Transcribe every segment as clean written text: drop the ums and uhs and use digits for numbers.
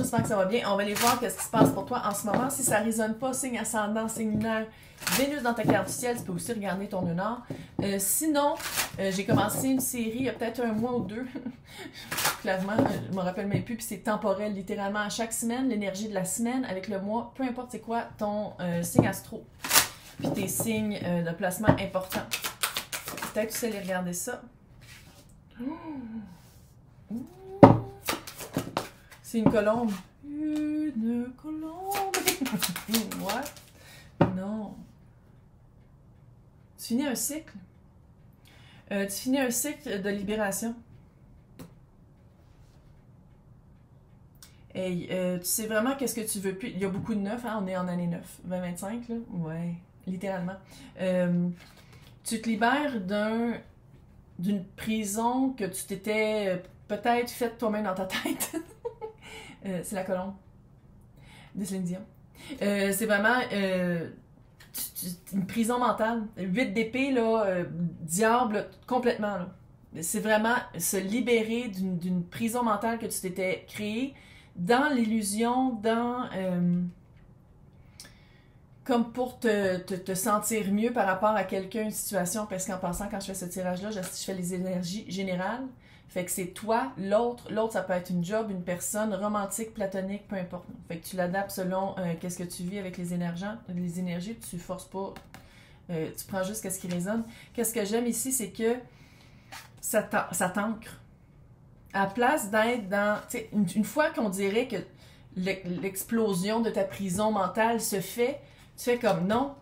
j'espère que ça va bien. On va aller voir qu'est-ce qui se passe pour toi en ce moment. Si ça ne résonne pas, signe ascendant, signe lunaire, Vénus dans ta carte du ciel, tu peux aussi regarder ton lunaire. Sinon, j'ai commencé une série il y a peut-être un mois ou deux. Clairement, je me rappelle même plus, puis c'est temporel, littéralement à chaque semaine, l'énergie de la semaine avec le mois, peu importe c'est quoi ton signe astro, puis tes signes de placement importants. Peut-être tu sais aller regarder ça. C'est une colombe. Une colombe. Ouais. Non. Tu finis un cycle. Tu finis un cycle de libération. Et tu sais vraiment qu'est-ce que tu veux plus. Il y a beaucoup de neuf, hein? On est en année 9. 2025, là? Ouais, littéralement. Tu te libères d'une prison que tu t'étais peut-être faite toi-même dans ta tête. C'est la colombe de Céline Dion. C'est vraiment une prison mentale. 8 d'épée, là, diable, complètement. Là. C'est vraiment se libérer d'une prison mentale que tu t'étais créée dans l'illusion, dans... comme pour te sentir mieux par rapport à quelqu'un, une situation, parce qu'en passant, quand je fais ce tirage-là, je fais les énergies générales. Fait que c'est toi, l'autre, ça peut être une job, une personne, romantique, platonique, peu importe. Fait que tu l'adaptes selon qu'est-ce que tu vis avec les énergies, tu forces pas, tu prends juste ce qui résonne. Qu'est-ce que j'aime ici, c'est que ça t'ancre. À la place d'être dans, tu sais, une fois qu'on dirait que l'explosion de ta prison mentale se fait, tu fais comme non,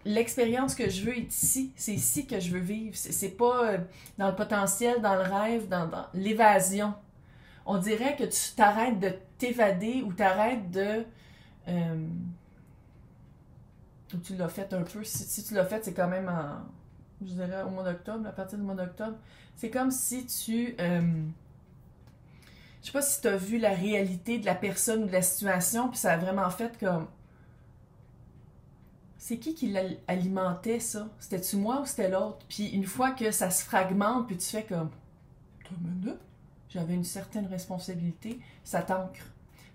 l'expérience que je veux est ici, c'est ici que je veux vivre, c'est pas dans le potentiel, dans le rêve, dans l'évasion. On dirait que tu t'arrêtes de t'évader ou t'arrêtes de... ou tu l'as fait un peu, si tu l'as fait, c'est quand même je dirais au mois d'octobre, à partir du mois d'octobre, c'est comme si tu... je sais pas si tu as vu la réalité de la personne ou de la situation, puis ça a vraiment fait comme... C'est qui l'alimentait, ça? C'était-tu moi ou c'était l'autre? Puis une fois que ça se fragmente, puis tu fais comme... J'avais une certaine responsabilité, ça t'ancre.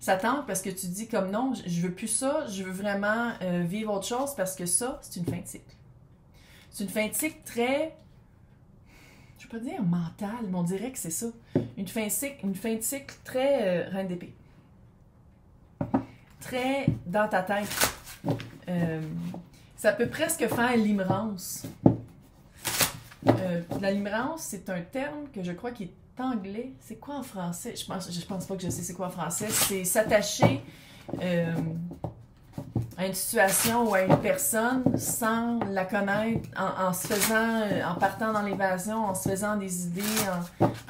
Ça t'ancre parce que tu dis comme non, je veux plus ça, je veux vraiment vivre autre chose parce que ça, c'est une fin de cycle. C'est une fin de cycle très... Je vais pas dire mentale, mais on dirait que c'est ça. Une fin de cycle très reine d'épée. Très dans ta tête. Ça peut presque faire limerence. La limerence, c'est un terme que je crois qui est anglais. C'est quoi en français? Je pense pas que je sais c'est quoi en français. C'est s'attacher à une situation ou à une personne sans la connaître, en partant dans l'évasion, en se faisant des idées,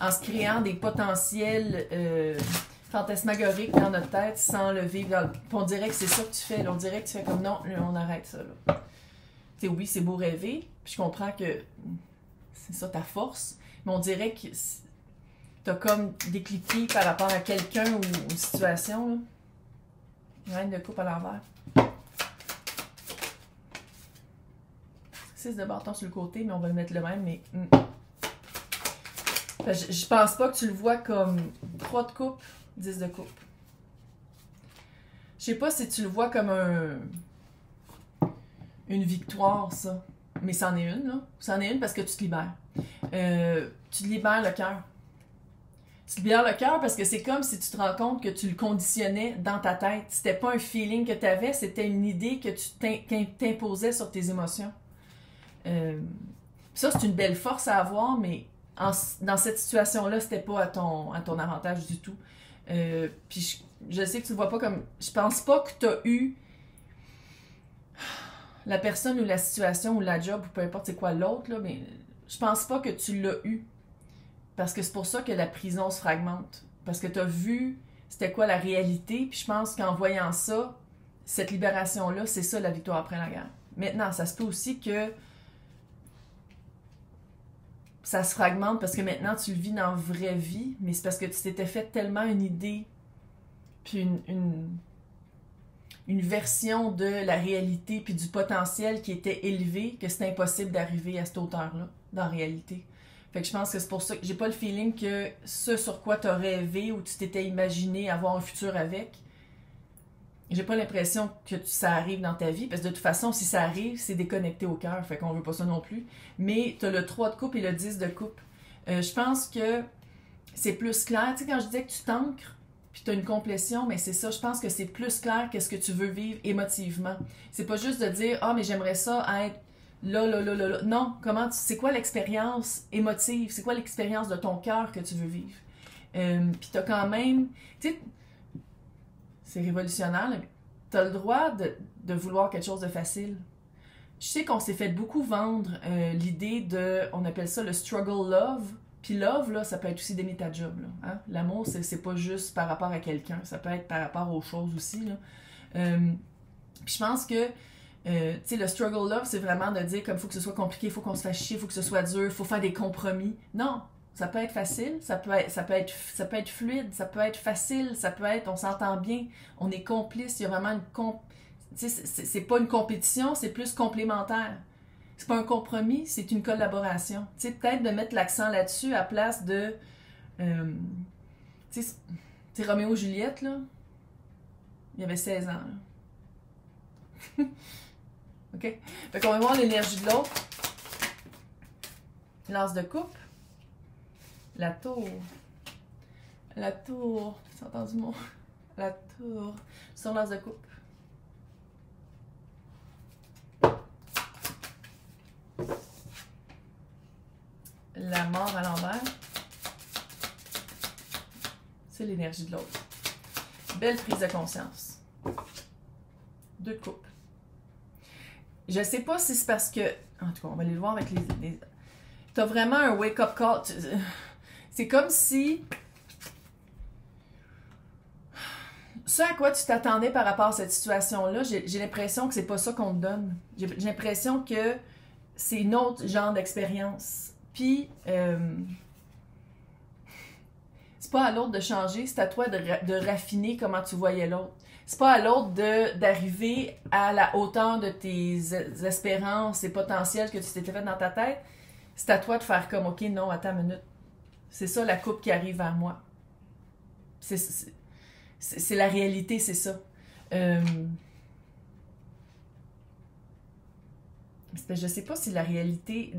en se créant des potentiels fantasmagoriques dans notre tête sans le vivre. On dirait que c'est ça que tu fais. Là. On dirait que tu fais comme non, on arrête ça. Là. Oui, c'est beau rêver, puis je comprends que c'est ça ta force, mais on dirait que t'as comme décliqué par rapport à quelqu'un ou une situation. Là. Reine de coupe à l'envers. 6 de bâton sur le côté, mais on va le mettre le même, mais... Je pense pas que tu le vois comme 3 de coupe, 10 de coupe. Je sais pas si tu le vois comme une victoire, ça. Mais c'en est une, là. C'en est une parce que tu te libères. Tu te libères le cœur. Tu te libères le cœur parce que c'est comme si tu te rends compte que tu le conditionnais dans ta tête. C'était pas un feeling que tu avais, c'était une idée que tu t'imposais sur tes émotions. Ça, c'est une belle force à avoir, mais dans cette situation-là, c'était pas à ton avantage du tout. Puis je sais que tu le vois pas comme... Je pense pas que tu as eu la personne ou la situation ou la job ou peu importe c'est quoi l'autre, là, mais je pense pas que tu l'as eu. Parce que c'est pour ça que la prison se fragmente. Parce que tu as vu c'était quoi la réalité, puis je pense qu'en voyant ça, cette libération-là, c'est ça la victoire après la guerre. Maintenant, ça se peut aussi que ça se fragmente parce que maintenant tu le vis dans la vraie vie, mais c'est parce que tu t'étais fait tellement une idée, puis une version de la réalité puis du potentiel qui était élevé que c'est impossible d'arriver à cette hauteur-là, dans la réalité. Fait que je pense que c'est pour ça que j'ai pas le feeling que ce sur quoi tu as rêvé ou tu t'étais imaginé avoir un futur avec, j'ai pas l'impression que ça arrive dans ta vie, parce que de toute façon, si ça arrive, c'est déconnecté au cœur, fait qu'on veut pas ça non plus. Mais t'as le 3 de coupe et le 10 de coupe. Je pense que c'est plus clair. Tu sais, quand je disais que tu t'ancres, puis t'as une complétion, mais c'est ça, je pense que c'est plus clair qu'est-ce que tu veux vivre émotivement. C'est pas juste de dire « Ah, mais j'aimerais ça être là, là, là, là, là. » Non, c'est quoi l'expérience émotive? C'est quoi l'expérience de ton cœur que tu veux vivre? Puis t'as quand même... Tu sais, c'est révolutionnaire, mais t'as le droit de vouloir quelque chose de facile. Je sais qu'on s'est fait beaucoup vendre l'idée de... On appelle ça le struggle love. Puis love, là, ça peut être aussi d'aimer ta job. Là, hein? L'amour, c'est pas juste par rapport à quelqu'un. Ça peut être par rapport aux choses aussi. Là. Puis je pense que tu sais, le struggle love, c'est vraiment de dire comme il faut que ce soit compliqué, il faut qu'on se fasse chier, il faut que ce soit dur, il faut faire des compromis. Non, ça peut être facile, ça peut être fluide, ça peut être facile, ça peut être on s'entend bien, on est complice, il y a vraiment tu sais, c'est pas une compétition, c'est plus complémentaire. C'est pas un compromis, c'est une collaboration. Tu sais, peut-être de mettre l'accent là-dessus à place de... tu sais, Roméo et Juliette, là, il y avait 16 ans. Là. OK? Fait qu'on va voir l'énergie de l'autre. L'as de coupe. La tour. La tour. Tu as entendu mon... La tour. Sur l'as de coupe. La mort à l'envers. C'est l'énergie de l'autre. Belle prise de conscience. 2 de coupe. Je sais pas si c'est parce que... En tout cas, on va aller le voir avec les... T'as vraiment un wake-up call. C'est comme si... Ce à quoi tu t'attendais par rapport à cette situation-là, j'ai l'impression que c'est pas ça qu'on te donne. J'ai l'impression que c'est une autre genre d'expérience. Puis, c'est pas à l'autre de changer, c'est à toi de raffiner comment tu voyais l'autre. C'est pas à l'autre d'arriver à la hauteur de tes espérances et potentiels que tu t'étais fait dans ta tête. C'est à toi de faire comme, OK, non, attends une minute. C'est ça la coupe qui arrive vers moi. C'est la réalité, c'est ça. Je sais pas si la réalité...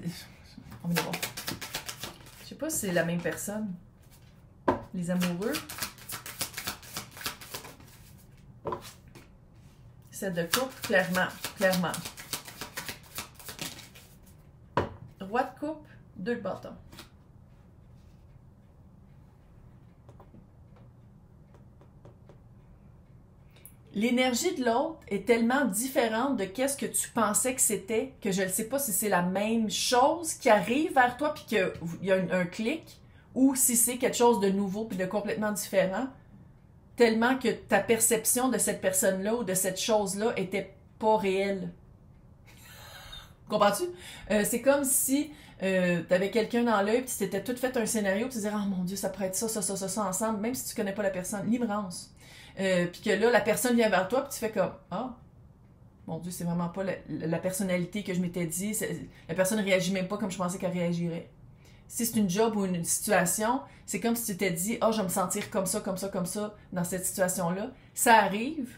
On va voir. Je sais pas si c'est la même personne. Les amoureux. 7 de coupe, clairement. Roi de coupe, 2 de bâton. L'énergie de l'autre est tellement différente de qu'est-ce que tu pensais que c'était, que je ne sais pas si c'est la même chose qui arrive vers toi puis qu'il y a un clic, ou si c'est quelque chose de nouveau puis de complètement différent, tellement que ta perception de cette personne-là ou de cette chose-là était pas réelle. Comprends-tu? C'est comme si t'avais quelqu'un dans l'œil puis tu t'étais tout fait un scénario puis tu disais « Oh mon Dieu, ça pourrait être ça ensemble », même si tu connais pas la personne. Librance. Puis que là, la personne vient vers toi, puis tu fais comme « Ah, mon Dieu, c'est vraiment pas la personnalité que je m'étais dit. La personne ne réagit même pas comme je pensais qu'elle réagirait. » Si c'est une job ou une situation, c'est comme si tu t'es dit « Ah, je vais me sentir comme ça, dans cette situation-là. » Ça arrive.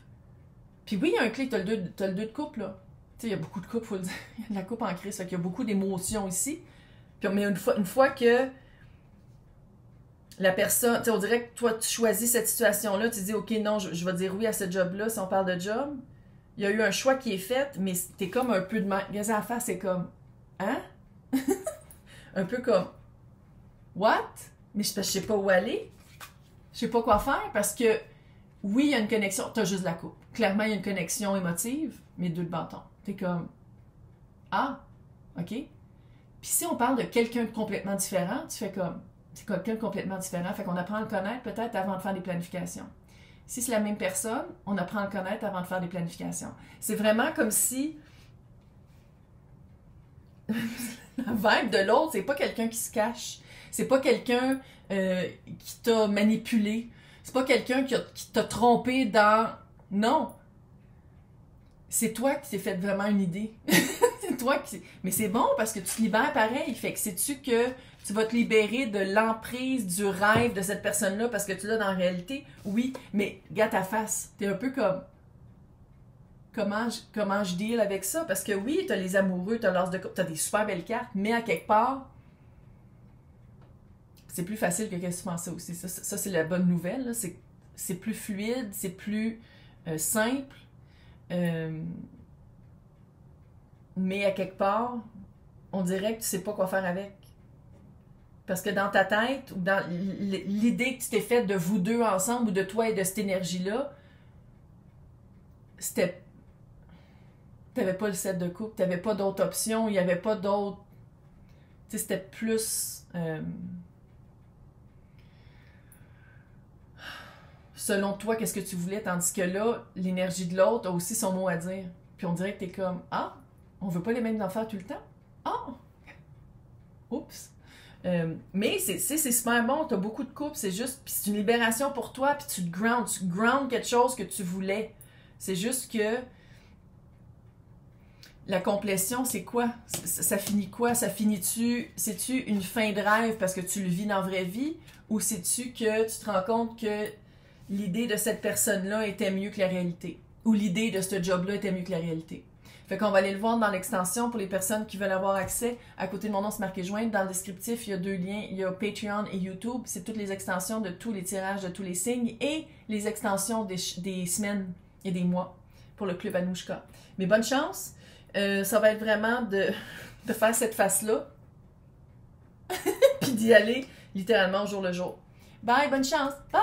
Puis oui, il y a un clic, t'as le 2 de coupe, là. Tu sais, il y a beaucoup de coupe, faut le dire. Il y a de la coupe en crise, fait qu'il y a beaucoup d'émotions ici. Puis, mais une fois que la personne, tu sais, on dirait que toi, tu choisis cette situation-là, tu dis, OK, non, je vais dire oui à ce job-là, si on parle de job. Il y a eu un choix qui est fait, mais t'es comme un peu de gaz à la face, c'est comme, hein? Un peu comme, what? Mais je sais pas où aller. Je sais pas quoi faire, parce que, oui, il y a une connexion, t'as juste la coupe. Clairement, il y a une connexion émotive, mais 2 de bâton. T'es comme, ah, OK? Puis si on parle de quelqu'un de complètement différent, tu fais comme, c'est quelqu'un de complètement différent. Fait qu'on apprend à le connaître peut-être avant de faire des planifications. Si c'est la même personne, on apprend à le connaître avant de faire des planifications. C'est vraiment comme si la vibe de l'autre, c'est pas quelqu'un qui se cache. C'est pas quelqu'un qui t'a manipulé. C'est pas quelqu'un qui t'a trompé dans... Non! C'est toi qui t'es fait vraiment une idée. C'est toi qui... Mais c'est bon parce que tu te libères pareil. Fait que sais-tu que tu vas te libérer de l'emprise, du rêve de cette personne-là parce que tu l'as dans la réalité? Oui, mais regarde ta face. T'es un peu comme... Comment je deal avec ça? Parce que oui, t'as les amoureux, t'as l'as de couple, t'as des super belles cartes, mais à quelque part, c'est plus facile que qu'est-ce que tu pensais aussi. Ça c'est la bonne nouvelle. C'est plus fluide, c'est plus simple. Mais à quelque part, on dirait que tu sais pas quoi faire avec. Parce que dans ta tête, ou dans l'idée que tu t'es faite de vous deux ensemble, ou de toi et de cette énergie-là, c'était... T'avais pas le set de couple, t'avais pas d'autres options, il y avait pas d'autres... Tu sais, c'était plus... selon toi, qu'est-ce que tu voulais, tandis que là, l'énergie de l'autre a aussi son mot à dire. Puis on dirait que t'es comme, ah, on veut pas les mêmes affaires tout le temps? Ah! Oups! Mais c'est super bon, t'as beaucoup de couples, c'est juste, puis c'est une libération pour toi, puis tu ground quelque chose que tu voulais. C'est juste que la complétion, c'est quoi? Ça finit quoi? Ça finit-tu? C'est-tu une fin de rêve parce que tu le vis dans la vraie vie? Ou c'est-tu que tu te rends compte que l'idée de cette personne-là était mieux que la réalité? Ou l'idée de ce job-là était mieux que la réalité? Fait qu'on va aller le voir dans l'extension pour les personnes qui veulent avoir accès. À côté de mon nom, c'est marqué joindre. Dans le descriptif, il y a 2 liens. Il y a Patreon et YouTube. C'est toutes les extensions de tous les tirages de tous les signes et les extensions des semaines et des mois pour le club Anouchka. Mais bonne chance! Ça va être vraiment de faire cette face-là puis d'y aller littéralement au jour le jour. Bye, bonne chance! Bye!